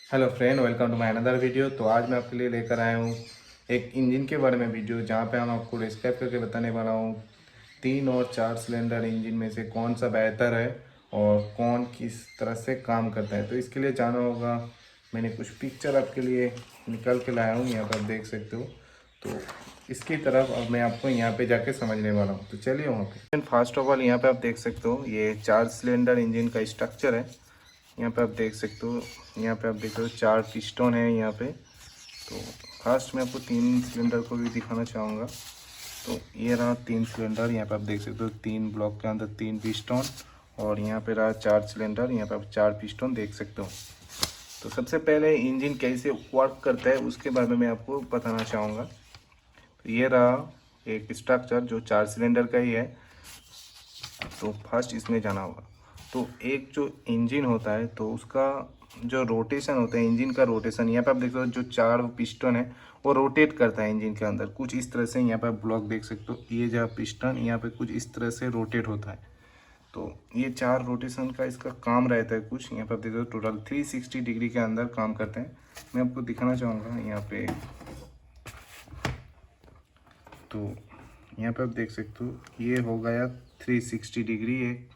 Hello friend, welcome to my another video. तो आज मैं आपके लिए लेकर आया हूँ एक इंजन के बारे में वीडियो, जहाँ पे हम आपको डिस्क्राइब करके बताने वाला हूँ 3 और 4 सिलेंडर इंजन में से कौन सा बेहतर है और कौन किस तरह से काम करता है। तो इसके लिए जाना होगा, मैंने कुछ पिक्चर आपके लिए निकल के लाया हूँ, यहाँ पर आप देख सकते हो। तो इसकी तरफ अब मैं आपको यहाँ पे जाके समझने वाला हूँ, तो चलिए वहाँ पे। फर्स्ट ऑफ ऑल यहाँ पे आप देख सकते हो, ये 4 सिलेंडर इंजन का स्ट्रक्चर है। यहाँ पे आप देख सकते हो, यहाँ पे आप देख सकते हो 4 पिस्टन है यहाँ पे। तो फर्स्ट मैं आपको 3 सिलेंडर को भी दिखाना चाहूँगा। तो ये रहा 3 सिलेंडर, यहाँ पे आप देख सकते हो 3 ब्लॉक के अंदर 3 पिस्टन, और यहाँ पे रहा 4 सिलेंडर, यहाँ पे आप 4 पिस्टन देख सकते हो। तो सबसे पहले इंजन कैसे वर्क करता है उसके बारे में मैं आपको बताना चाहूँगा। तो ये रहा एक स्ट्रक्चर जो 4 सिलेंडर का ही है। तो फर्स्ट इसमें जाना होगा। तो एक जो इंजन होता है तो उसका जो रोटेशन होता है, इंजन का रोटेशन, यहाँ पे आप देख सकते हो जो 4 पिस्टन है वो रोटेट करता है इंजन के अंदर कुछ इस तरह से। यहाँ पे आप ब्लॉक देख सकते हो, ये जो पिस्टन यहाँ पे कुछ इस तरह से रोटेट होता है। तो ये 4 रोटेशन का इसका काम रहता है कुछ। यहाँ पे आप देख सकते हो टोटल 360 डिग्री के अंदर काम करते हैं। मैं आपको दिखाना चाहूँगा यहाँ पे। तो यहाँ पे आप देख सकते हो ये हो गया 360 डिग्री एक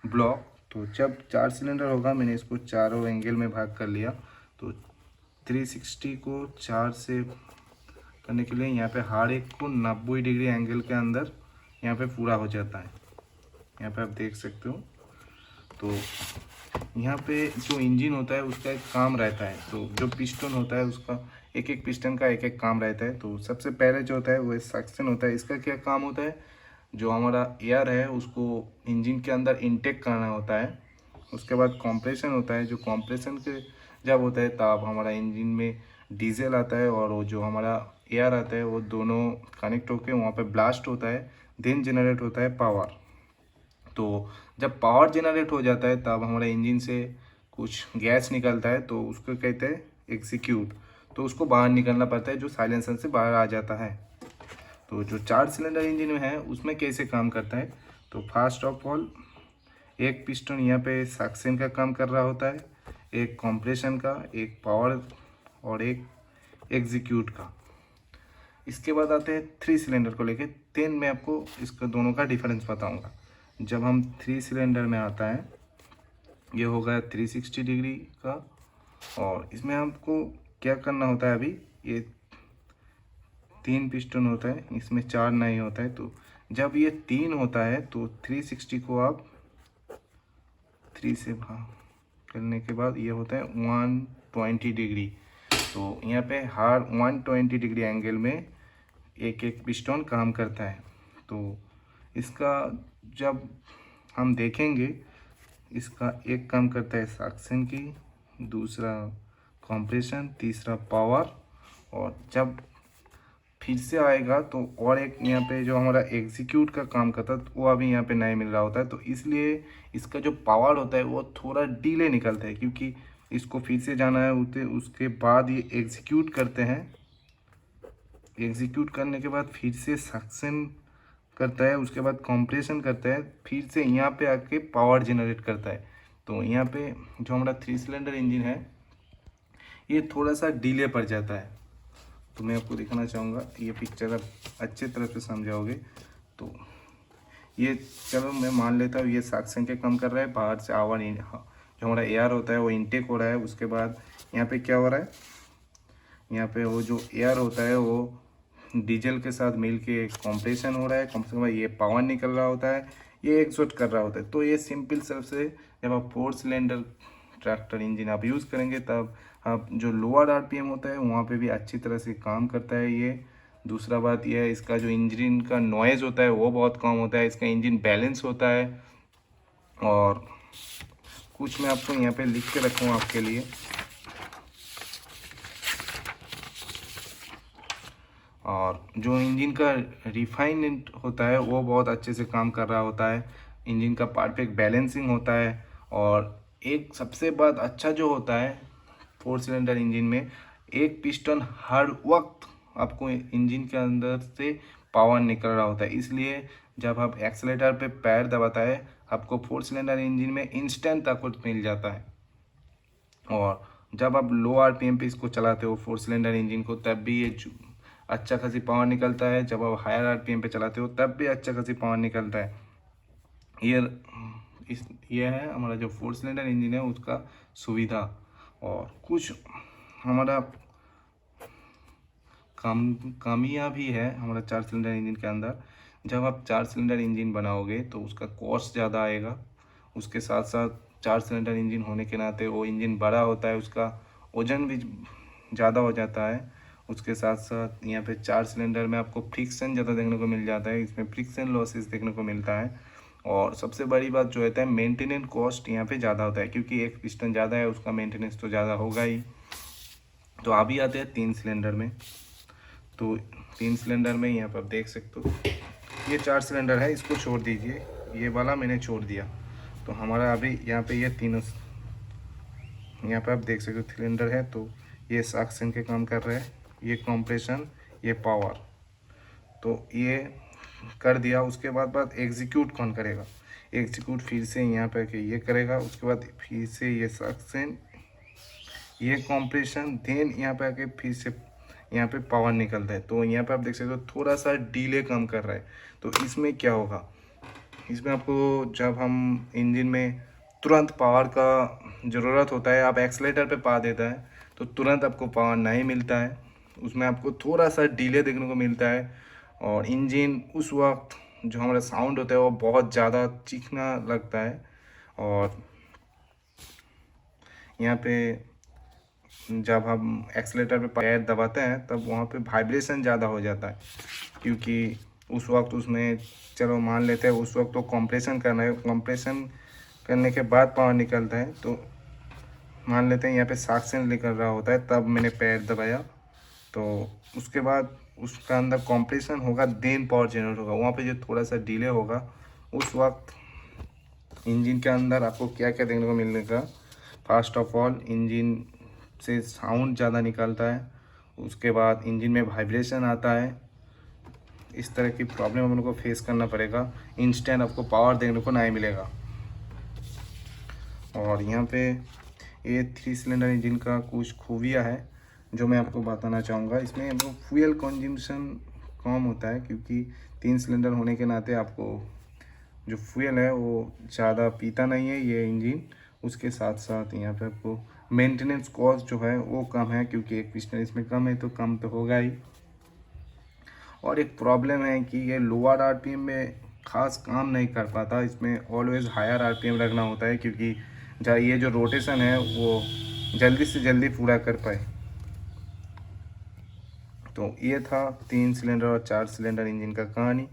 ब्लॉक। तो जब 4 सिलेंडर होगा, मैंने इसको चारों एंगल में भाग कर लिया। तो 360 को 4 से करने के लिए यहाँ पे हर एक को 90 डिग्री एंगल के अंदर यहाँ पे पूरा हो जाता है। यहाँ पे आप देख सकते हो। तो यहाँ पे जो इंजन होता है उसका एक काम रहता है। तो जो पिस्टन होता है उसका एक एक पिस्टन का एक एक काम रहता है। तो सबसे पहले जो होता है वो सक्शन होता है। इसका क्या काम होता है, जो हमारा एयर है उसको इंजन के अंदर इनटेक करना होता है। उसके बाद कंप्रेशन होता है, जो कंप्रेशन के जब होता है तब हमारा इंजन में डीजल आता है और वो जो हमारा एयर आता है वो दोनों कनेक्ट होकर वहाँ पे ब्लास्ट होता है। देन जनरेट होता है पावर। तो जब पावर जनरेट हो जाता है तब हमारे इंजन से कुछ गैस निकलता है, तो उसको कहते हैं एग्जीक्यूट। तो उसको बाहर निकलना पड़ता है, जो साइलेंसर से बाहर आ जाता है। तो जो 4 सिलेंडर इंजन में है उसमें कैसे काम करता है, तो फर्स्ट ऑफ ऑल एक पिस्टन यहाँ पे सक्शन का काम कर रहा होता है, एक कंप्रेशन का, एक पावर और एक एग्जीक्यूट का। इसके बाद आते हैं 3 सिलेंडर को लेके। देन मैं आपको इसका दोनों का डिफरेंस बताऊंगा। जब हम 3 सिलेंडर में आता है, ये हो गया 360 डिग्री का, और इसमें हमको क्या करना होता है, अभी ये 3 पिस्टन होता है, इसमें 4 नहीं होता है। तो जब ये 3 होता है तो 360 को आप 3 से भाग करने के बाद ये होता है 120 डिग्री। तो यहाँ पे हर 120 डिग्री एंगल में एक एक पिस्टन काम करता है। तो इसका जब हम देखेंगे, इसका एक काम करता है सक्शन की, दूसरा कंप्रेशन, तीसरा पावर, और जब फिर से आएगा तो और एक यहाँ पे जो हमारा एग्जीक्यूट का काम करता है वो अभी यहाँ पे नहीं मिल रहा होता है। तो इसलिए इसका जो पावर होता है वो थोड़ा डिले निकलता है, क्योंकि इसको फिर से जाना है उसके बाद ये एग्जीक्यूट करते हैं। एग्जीक्यूट करने के बाद फिर से सक्शन करता है, उसके बाद कंप्रेशन करता है, फिर से यहाँ पे आके पावर जनरेट करता है। तो यहाँ पे जो हमारा 3 सिलेंडर इंजन है ये थोड़ा सा डिले पड़ जाता है। तो मैं आपको दिखाना चाहूँगा, ये पिक्चर आप अच्छे तरह से समझाओगे। तो ये चलो मैं मान लेता हूँ ये सक्शन के कम कर रहा है, बाहर से आवर जो हमारा एयर होता है वो इनटेक हो रहा है। उसके बाद यहाँ पे क्या हो रहा है, यहाँ पे वो जो एयर होता है वो डीजल के साथ मिल के कंप्रेशन हो रहा है। कंप्रेशन के बाद ये पावर निकल रहा होता है, ये एग्जॉस्ट कर रहा होता है। तो ये सिंपल से जब आप 4 सिलेंडर ट्रैक्टर इंजन आप यूज़ करेंगे तब आप जो लोअर आरपीएम होता है वहाँ पे भी अच्छी तरह से काम करता है ये। दूसरा बात यह है, इसका जो इंजन का नॉइज़ होता है वो बहुत कम होता है, इसका इंजन बैलेंस होता है। और कुछ मैं आपको यहाँ पे लिख के रखूँ आपके लिए। और जो इंजन का रिफाइनमेंट होता है वो बहुत अच्छे से काम कर रहा होता है, इंजन का परफेक्ट बैलेंसिंग होता है। और एक सबसे बात अच्छा जो होता है 4 सिलेंडर इंजन में, एक पिस्टन हर वक्त आपको इंजन के अंदर से पावर निकल रहा होता है। इसलिए जब आप एक्सेलेटर पे पैर दबाता है आपको 4 सिलेंडर इंजन में इंस्टेंट ताकत मिल जाता है। और जब आप लो आरपीएम पे इसको चलाते हो 4 सिलेंडर इंजन को, तब भी ये अच्छा खासी पावर निकलता है। जब आप हायर आरपीएम पे चलाते हो तब भी अच्छा खासी पावर निकलता है। ये है हमारा जो 4 सिलेंडर इंजन है उसका सुविधा। और कुछ हमारा खामियाँ भी है हमारा 4 सिलेंडर इंजन के अंदर। जब आप 4 सिलेंडर इंजन बनाओगे तो उसका कॉस्ट ज़्यादा आएगा। उसके साथ साथ 4 सिलेंडर इंजन होने के नाते वो इंजन बड़ा होता है, उसका वजन भी ज़्यादा हो जाता है। उसके साथ साथ यहाँ पे 4 सिलेंडर में आपको फ्रिक्शन ज़्यादा देखने को मिल जाता है, इसमें फ्रिक्शन लॉसेस देखने को मिलता है। और सबसे बड़ी बात जो होता है मेंटेनेंस कॉस्ट यहाँ पे ज़्यादा होता है, क्योंकि एक पिस्टन ज़्यादा है उसका मेंटेनेंस तो ज़्यादा होगा ही। तो अभी आते हैं 3 सिलेंडर में। तो 3 सिलेंडर में यहाँ पर आप देख सकते हो ये 4 सिलेंडर है, इसको छोड़ दीजिए, ये वाला मैंने छोड़ दिया। तो हमारा अभी यहाँ पे ये तीनों यहाँ पे आप देख सकते हो सिलेंडर है। तो ये सक्शन के काम कर रहे हैं, ये कंप्रेशन, ये पावर। तो ये कर दिया, उसके बाद एग्जीक्यूट कौन करेगा? एग्जीक्यूट फिर से यहाँ पे कि ये करेगा, उसके बाद फिर से ये सक्शन, ये कंप्रेशन, देन यहाँ पे आके फिर से यहाँ पे पावर निकलता है। तो यहाँ पे आप देख सकते हो थोड़ा सा डिले कम कर रहा है। तो इसमें क्या होगा, इसमें आपको जब हम इंजन में तुरंत पावर का ज़रूरत होता है, आप एक्सीलेटर पे पा देता है तो तुरंत आपको पावर नहीं मिलता है, उसमें आपको थोड़ा सा डिले देखने को मिलता है। और इंजन उस वक्त जो हमारा साउंड होता है वो बहुत ज़्यादा चीखना लगता है। और यहाँ पे जब हम एक्सीलेटर पे पैर दबाते हैं तब वहाँ पे वाइब्रेशन ज़्यादा हो जाता है, क्योंकि उस वक्त उसमें चलो मान लेते हैं उस वक्त तो कंप्रेशन करना है, कंप्रेशन करने के बाद पावर निकलता है। तो मान लेते हैं यहाँ पे सक्शन निकल रहा होता है, तब मैंने पैर दबाया तो उसके बाद उसका अंदर कंप्रेशन होगा, देन पावर जनरेट होगा। वहाँ पे जो थोड़ा सा डिले होगा उस वक्त इंजन के अंदर आपको क्या क्या देखने को मिलेगा। फर्स्ट ऑफ ऑल इंजन से साउंड ज़्यादा निकलता है, उसके बाद इंजन में वाइब्रेशन आता है। इस तरह की प्रॉब्लम हम लोग को फेस करना पड़ेगा, इंस्टेंट आपको पावर देखने को नहीं मिलेगा। और यहाँ पे ये 3 सिलेंडर इंजन का कुछ खूबियाँ है जो मैं आपको बताना चाहूँगा। इसमें आपको फ्यूल कंजम्पशन कम होता है, क्योंकि 3 सिलेंडर होने के नाते आपको जो फ्यूल है वो ज़्यादा पीता नहीं है ये इंजन। उसके साथ साथ यहाँ पे आपको मेंटेनेंस कॉस्ट जो है वो कम है, क्योंकि एक पिस्टन इसमें कम है तो कम तो होगा ही। और एक प्रॉब्लम है कि ये लोअर आरपीएम में खास काम नहीं कर पाता, इसमें ऑलवेज हायर आरपीएम रखना होता है, क्योंकि ये जो रोटेशन है वो जल्दी से जल्दी पूरा कर पाए। तो ये था 3 सिलेंडर और 4 सिलेंडर इंजन का कहानी।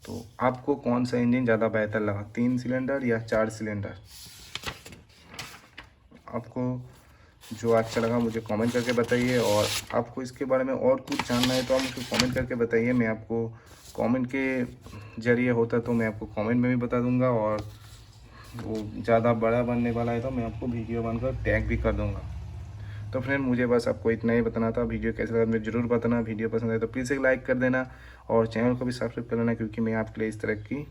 तो आपको कौन सा इंजन ज़्यादा बेहतर लगा, 3 सिलेंडर या 4 सिलेंडर? आपको जो अच्छा लगा मुझे कमेंट करके बताइए, और आपको इसके बारे में और कुछ जानना है तो आप मुझे कमेंट करके बताइए। मैं आपको कमेंट के ज़रिए होता तो मैं आपको कमेंट में भी बता दूंगा, और वो ज़्यादा बड़ा बनने वाला है तो मैं आपको वीडियो बनकर टैग भी कर दूंगा। तो फ्रेंड मुझे बस आपको इतना ही बताना था। वीडियो कैसा लगा मुझे ज़रूर बताना। वीडियो पसंद आए तो प्लीज़ एक लाइक कर देना, और चैनल को भी सब्सक्राइब कर लेना, क्योंकि मैं आपके लिए इस तरह की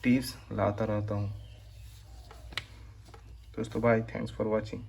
टिप्स लाता रहता हूँ। दोस्तों बाय, थैंक्स फॉर वॉचिंग।